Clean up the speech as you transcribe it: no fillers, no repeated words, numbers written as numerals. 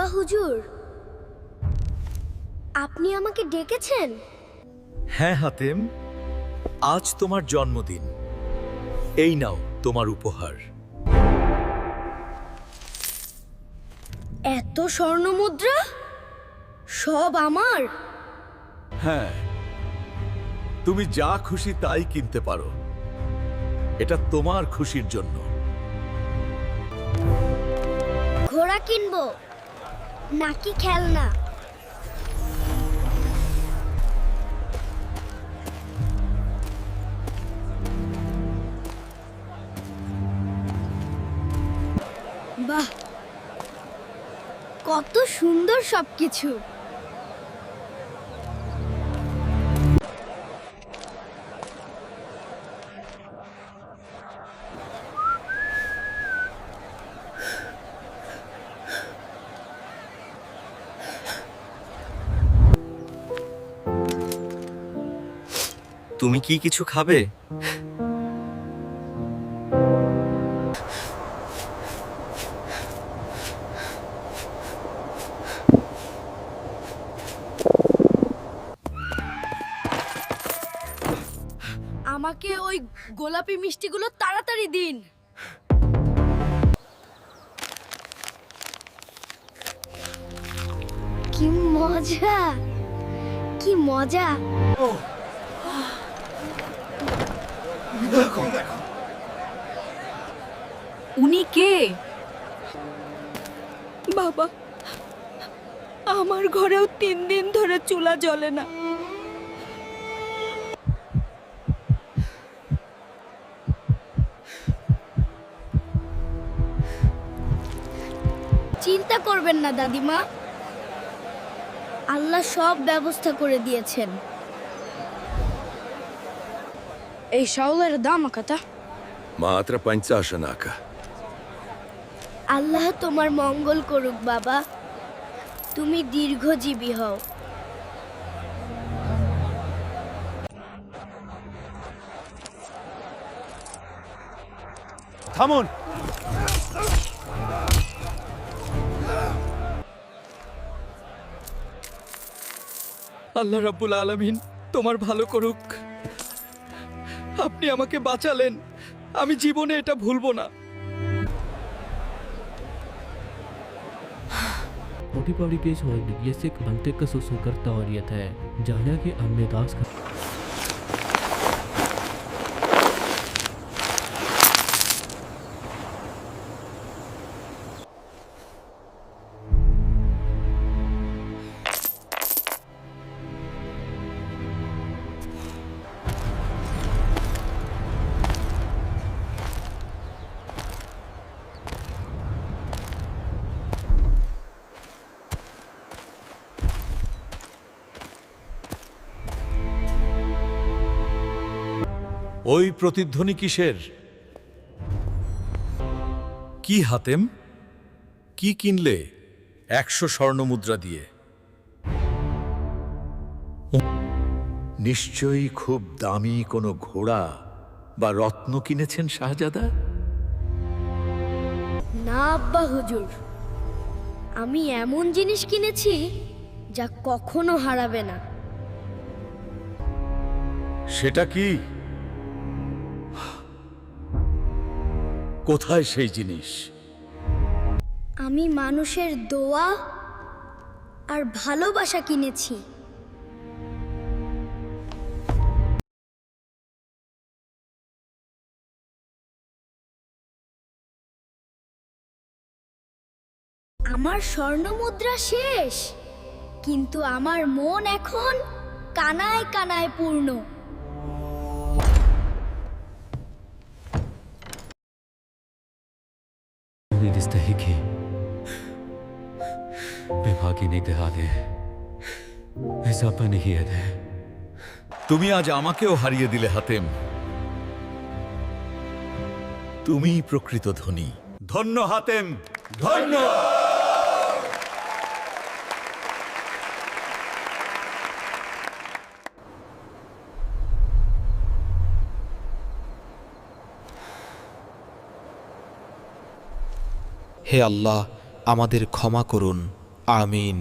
আব্বা হুজুর, আপনি আমাকে ডেকেছেন? হ্যাঁ হাতেম, আজ তোমার জন্মদিন। এই নাও তোমার উপহার। এত স্বর্ণ মুদ্রা সব আমার? হ্যাঁ, তুমি যা খুশি তাই কিনতে পারো। এটা তোমার খুশির জন্য। ঘোড়া কিনবো নাকি খেলনা? বাহ, কত সুন্দর সবকিছু। তুমি কি কিছু খাবে? আমাকে ওই গোলাপি মিষ্টিগুলো তাড়াতাড়ি দিন। কি মজা, কি মজা। উনি কে? বাবা, আমার ঘরেও 3 দিন ধরে চুলা জ্বলে না। চিন্তা করবেন না দাদিমা, আল্লাহ সব ব্যবস্থা করে দিয়েছেন। এই শাওলের দাম কত? মাত্র 50 আনাকা। আল্লাহ তোমার মঙ্গল করুক বাবা, তুমি দীর্ঘজীবী হও। থামুন। আল্লাহ রাব্বুল আলামিন তোমার ভালো করুক। আপনি আমাকে বাঁচালেন, আমি জীবনে এটা ভুলবো না। मोटी पौड़ी पेश होगी ये सिख मंतिक का सुसु करता और ये है जाना कि हमने दास का ওই প্রতিধ্বনি কিসের? কি হাতেম, কি কিনলে 100 স্বর্ণমুদ্রা দিয়ে? নিশ্চয়ই খুব দামি কোনো ঘোড়া বা রত্ন কিনেছেন শাহজাদা। না আব্বা হুজুর, আমি এমন জিনিস কিনেছি যা কখনো হারাবে না। সেটা কি? কোথায় সেই জিনিস? আমি মানুষের দোয়া আর ভালোবাসা কিনেছি। আমার স্বর্ণমুদ্রা শেষ, কিন্তু আমার মন এখন কানায় কানায় পূর্ণ। की बेभागी नहीं दिखा दे ऐसा नहीं है दे। তুমি আজ আমাকেও হারিয়ে দিলে হাতেম। তুমিই প্রকৃত ধনী। ধন্য হাতেম, ধন্য। হে আল্লাহ, আমাদের ক্ষমা করুন। আমিন।